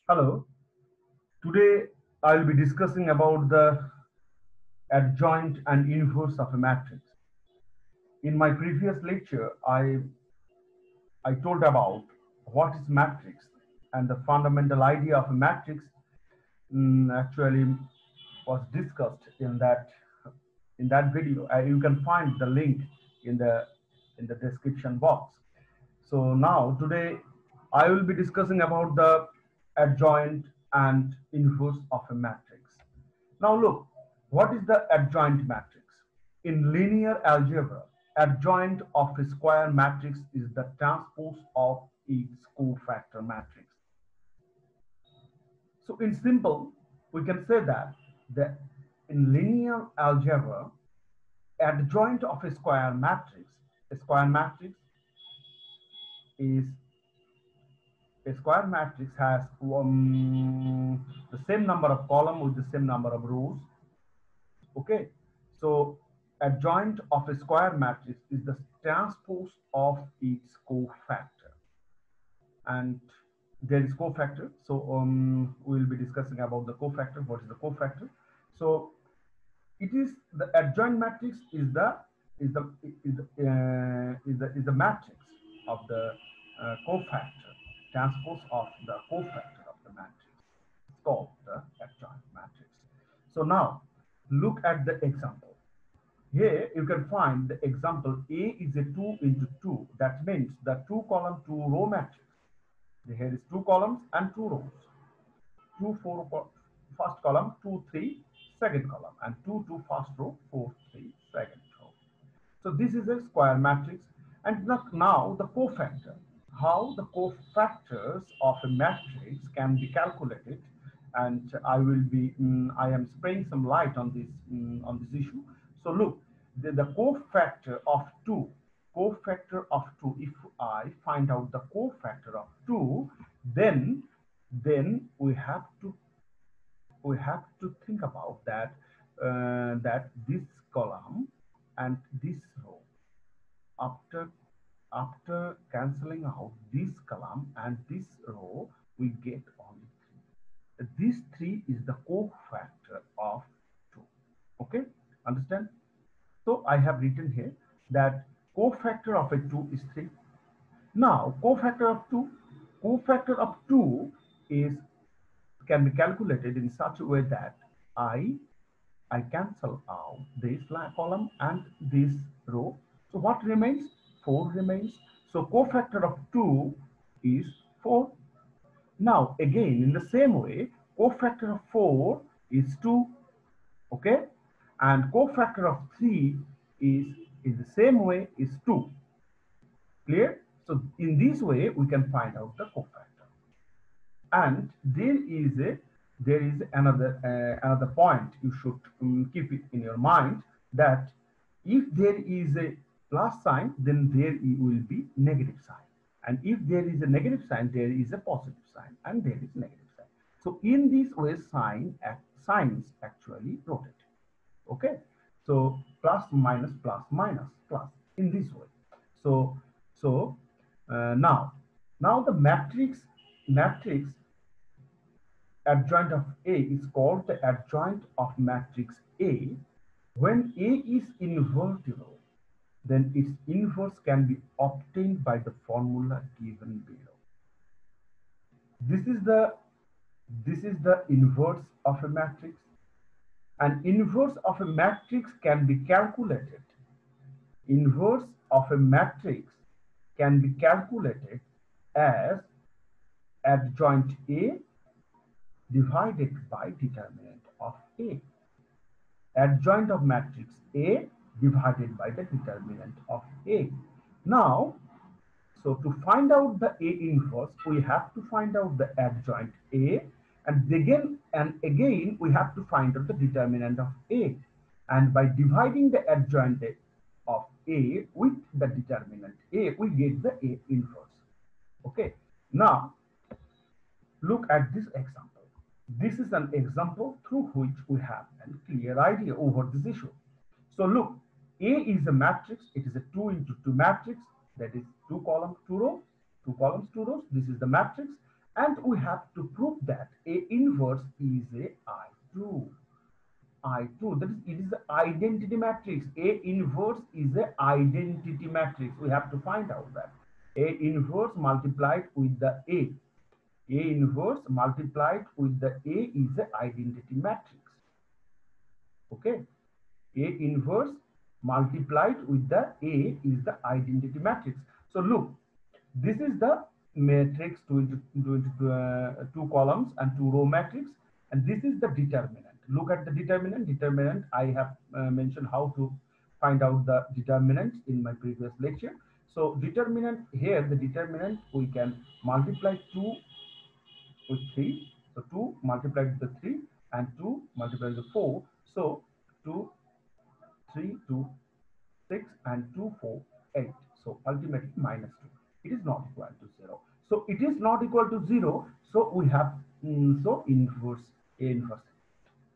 Hello. Today I'll be discussing about the adjoint and inverse of a matrix. In my previous lecture, I told about what is matrix and the fundamental idea of a matrix actually was discussed in that video. You can find the link in the description box. So now today I will be discussing about the adjoint and inverse of a matrix. Now look, what is the adjoint matrix? In linear algebra, adjoint of a square matrix is the transpose of its cofactor matrix. So in simple, we can say that the in linear algebra, adjoint of a square matrix is a square matrix has the same number of columns with the same number of rows. Okay, so adjoint of a square matrix is the transpose of its cofactor, and there is cofactor. So we will be discussing about the cofactor. What is the cofactor? So it is the adjoint matrix is the matrix of the cofactor, transpose of the cofactor of the matrix. It's called the adjoint matrix. So now look at the example. Here you can find the example A is a 2 into 2. That means the 2 column 2 row matrix. Here is 2 columns and 2 rows. 2 4 first column, 2 3 second column, and 2 2 first row, 4 3 second row. So this is a square matrix. And now the cofactor. How the cofactors of a matrix can be calculated, and I am spraying some light on this issue. So look, the cofactor of 2, if I find out the cofactor of 2, then we have to think about that this column and this row, after cancelling out this column and this row, we get only 3. This 3 is the cofactor of 2. Okay, understand? So I have written here that cofactor of a 2 is 3. Now cofactor of 2 is can be calculated in such a way that I cancel out this column and this row. So what remains? 4 remains. So cofactor of 2 is 4. Now again, in the same way, cofactor of 4 is 2. Okay, and cofactor of 3 is in the same way is 2. Clear? So in this way we can find out the cofactor. And there is another point you should keep it in your mind, that if there is a plus sign, then there will be negative sign, and if there is a negative sign, there is a positive sign, and there is negative sign. So in this way signs actually rotate. Okay, so plus minus plus minus plus, in this way. So now the matrix adjoint of A is called the adjoint of matrix A. When A is invertible, then its inverse can be obtained by the formula given below. This is the inverse of a matrix. An inverse of a matrix can be calculated. Inverse of a matrix can be calculated as adjoint A divided by determinant of A. Adjoint of matrix A divided by the determinant of A. Now, so to find out the A inverse, we have to find out the adjoint A, and again we have to find out the determinant of A. And by dividing the adjoint of A with the determinant A, we get the A inverse. Okay, now look at this example. This is an example through which we have a clear idea over this issue. So look, A is a matrix. It is a 2 into 2 matrix. That is 2 columns, 2 rows, 2 columns, 2 rows. This is the matrix. And we have to prove that A inverse is a I2. I2, that is, it is the identity matrix. A inverse is a identity matrix. We have to find out that A inverse multiplied with the A inverse multiplied with the A is the identity matrix. Okay. A inverse multiplied with the A is the identity matrix. So look, this is the matrix two columns and two row matrix, and this is the determinant. Look at the determinant. Determinant, I have mentioned how to find out the determinant in my previous lecture. So determinant, here the determinant we can multiply 2 with 3. So 2 multiplied with the 3 and 2 multiplied with the 4. So 2, 3, 2, 6 and 2, 4, 8. So ultimately minus 2. It is not equal to 0. So it is not equal to 0. So we have so inverse A inverse.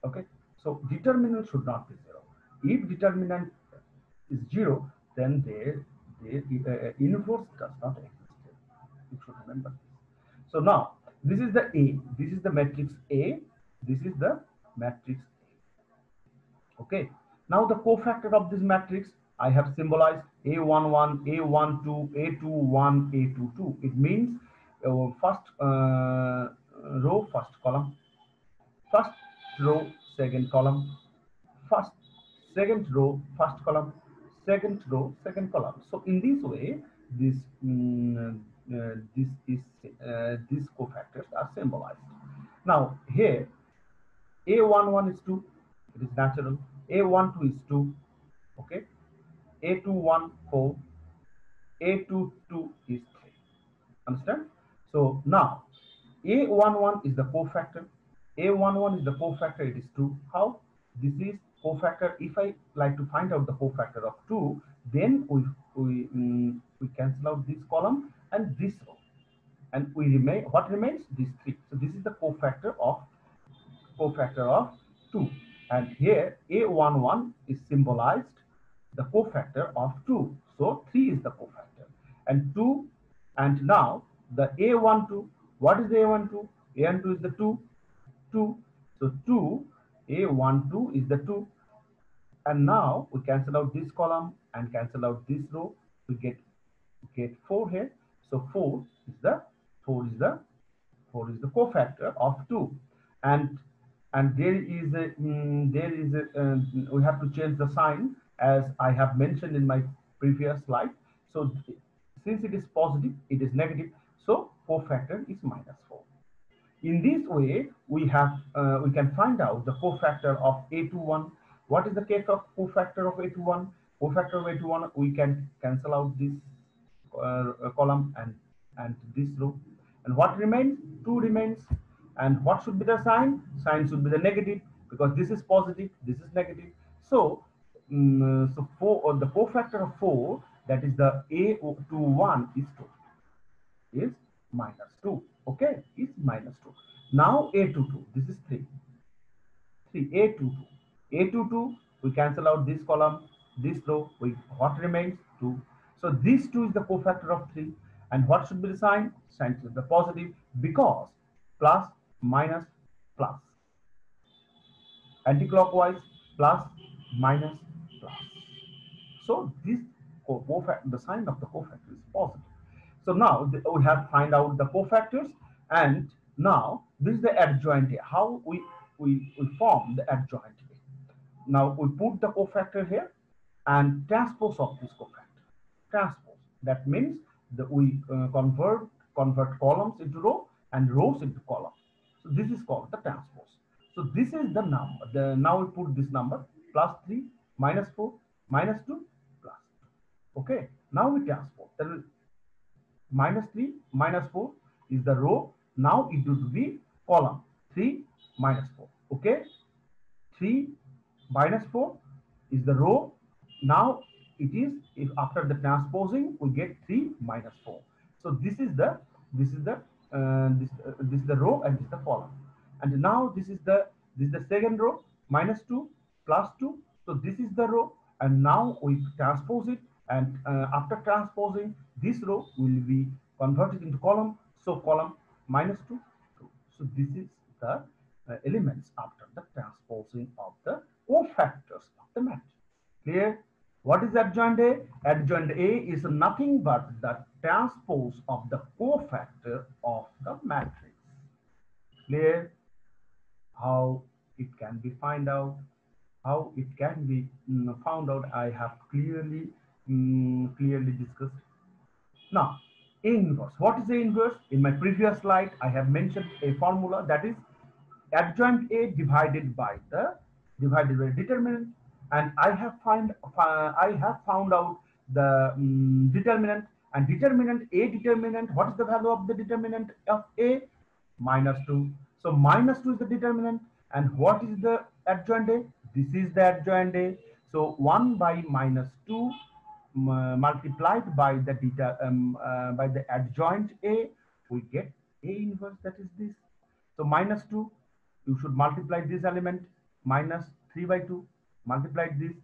Okay. So determinant should not be 0. If determinant is 0, then the inverse does not exist. You should remember this. So now this is the A. This is the matrix A. This is the matrix A. Okay. Now the cofactor of this matrix I have symbolized A11, A12, A21, A22. It means first row, first column, first row, second column, first, second row, first column, second row, second column. So in this way, this these cofactors are symbolized. Now here, A11 is 2. It is natural. A12 is 2. Okay. A21 4, A22 is 3. Understand? So now A11 is the cofactor. A11 is the cofactor, it is 2. How? This is cofactor. If I like to find out the cofactor of 2, then we cancel out this column and this row. And we remain, what remains? This 3. So this is the cofactor of 2. And here A11 is symbolized the cofactor of 2. So 3 is the cofactor. And 2, and now the A12, what is the A12? A12 is the 2, 2. So 2, A12 is the 2. And now we cancel out this column and cancel out this row. We get 4 here. So 4 is the 4 is the cofactor of 2. And there is a we have to change the sign as I have mentioned in my previous slide. So since it is positive, it is negative, so cofactor is minus 4. In this way, we can find out the cofactor of A21. What is the case of cofactor of A21? Cofactor of A21, we can cancel out this column and this row. And what remains? 2 remains. And what should be the sign? Sign should be the negative, because this is positive, this is negative. So, so 4, or the cofactor of 4, that is the A21 is 2, is minus 2. Okay, is minus 2. Now A22, this is 3. A22. A22, we cancel out this column, this row, what remains? 2. So this 2 is the cofactor of 3. And what should be the sign? Sign should be the positive, because plus, minus, plus. Anti-clockwise, plus, minus, plus. So this the sign of the cofactor is positive. So now we have find out the cofactors, and now this is the adjoint. How we form the adjoint. Now we put the cofactor here and transpose of this cofactor. Transpose. That means that we convert columns into row and rows into column. So this is called the transpose. So this is the number. Now we put this number plus 3, minus 4, minus 2, plus 2. Okay. Now we transpose. Then minus 3, minus 4 is the row. Now it would be column 3, minus 4. Okay. 3 minus 4 is the row. Now it is, if after the transposing we get 3 minus 4. So this is the row and this is the column. And now this is the second row, minus 2 plus 2. So this is the row, and now we transpose it, and after transposing, this row will be converted into column. So column minus 2, 2. So this is the elements after the transposing of the cofactors of the matrix. Clear? What is adjoint A? Adjoint A is nothing but the transpose of the cofactor of the matrix. Clear? How it can be find out, how it can be found out, I have clearly discussed. Now, A inverse. What is A inverse? In my previous slide, I have mentioned a formula, that is adjoint A divided by determinant, and I have found out the determinant, and determinant A determinant. What is the value of the determinant of A? Minus 2. So minus 2 is the determinant, and what is the adjoint A? This is the adjoint A. So 1 by minus 2 multiplied by the adjoint A, we get A inverse, that is this. So minus 2, you should multiply this element, minus 3 by 2, multiply this,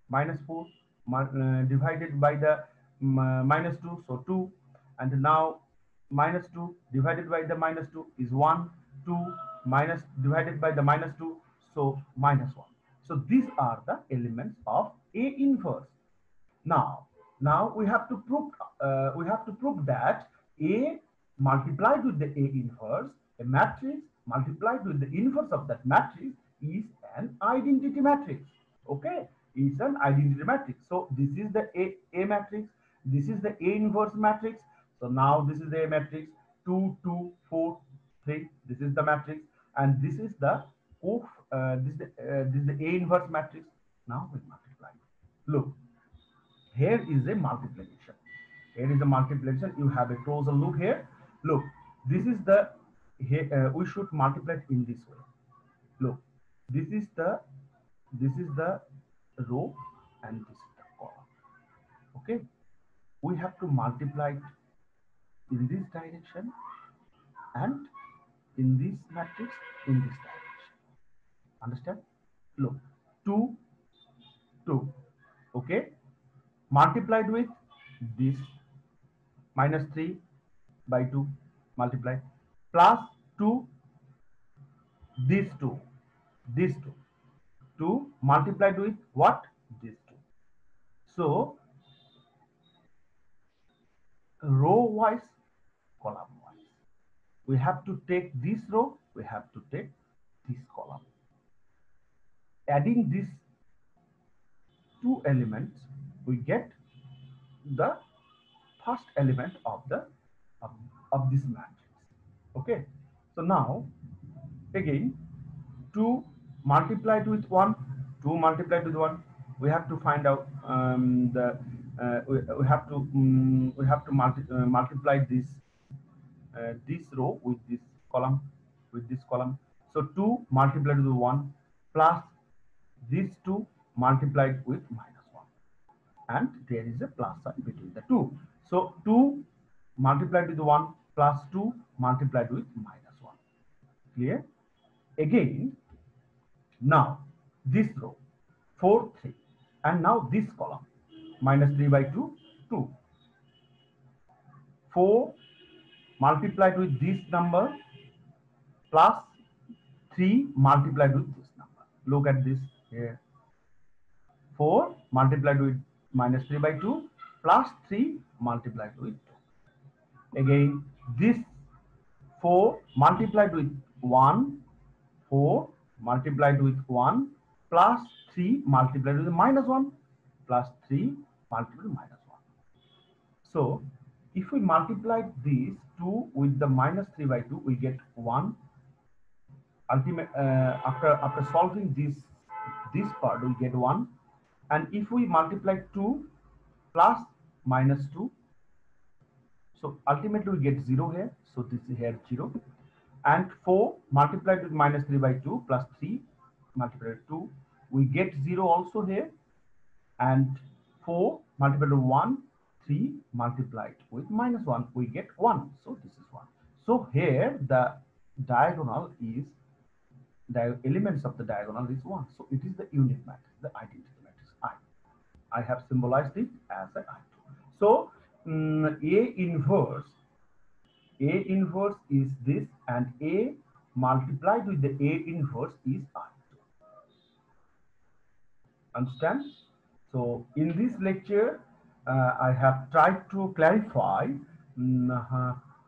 minus 4, divided by the minus 2, so 2, and now minus 2 divided by the minus 2 is 1, 2, minus divided by the minus 2, so minus 1. So these are the elements of A inverse. Now we have to prove that A multiplied with the A inverse, a matrix multiplied with the inverse of that matrix, is an identity matrix. Okay, it's an identity matrix. So this is the A matrix. This is the A inverse matrix. So now this is the A matrix. 2, 2, 4, 3. This is the matrix, and this is the this is the A inverse matrix. Now we multiply. Look. Here is a multiplication. Here is a multiplication. You have a closer look here. Look, this is the here, we should multiply it in this way. Look, this is the row and this is the column. Okay, we have to multiply it in this direction and in this matrix in this direction. Understand? Look, 2, 2. Okay, multiplied with this minus 3 by 2 multiplied plus 2, this 2, this 2, 2 multiplied with what? This 2. So row wise, column wise, we have to take this row, we have to take this column. Adding these two elements, we get the first element of the of this matrix. Okay, so now again 2 multiplied with 1, 2 multiplied with 1, we have to find out we have to multiply this row with this column. So 2 multiplied with 1 plus this 2 multiplied with minus 1, and there is a plus sign between the two. So 2 multiplied with 1 plus 2 multiplied with minus 1. Clear? Again, now this row 4, 3, and now this column minus 3 by 2, 2. 4 multiplied with this number plus 3 multiplied with this number. Look at this here. 4 multiplied with minus 3 by 2 plus 3 multiplied with 2. Again, this 4 multiplied with 1, 4 multiplied with 1 plus 3 multiplied with minus 1 plus 3 multiplied with minus 1. So if we multiply these 2 with the minus 3 by 2, we get 1. After solving this part, we get 1. And if we multiply 2 plus minus 2, so ultimately we get 0 here. So this is here 0. And 4 multiplied with minus 3 by 2 plus 3 multiplied with 2, we get 0 also here. And 4 multiplied with 1, 3 multiplied with minus 1, we get 1. So this is 1. So here the diagonal is, the elements of the diagonal is 1. So it is the unit matrix, the identity matrix I. I have symbolized it as an I2. So A A inverse is this, and A multiplied with the A inverse is I2. Understand? So in this lecture, I have tried to clarify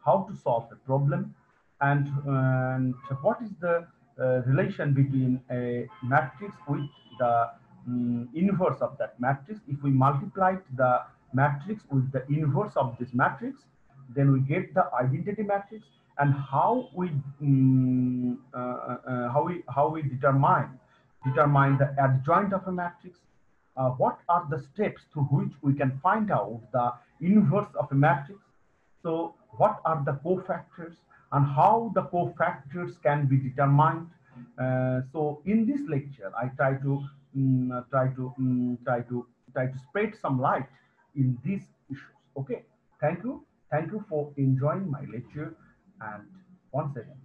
how to solve a problem, and what is the relation between a matrix with the inverse of that matrix. If we multiply the matrix with the inverse of this matrix, then we get the identity matrix, and how we determine the adjoint of a matrix. What are the steps through which we can find out the inverse of a matrix? So what are the cofactors and how the cofactors can be determined? So in this lecture, I try to spread some light in these issues. Okay, thank you for enjoying my lecture, and once again,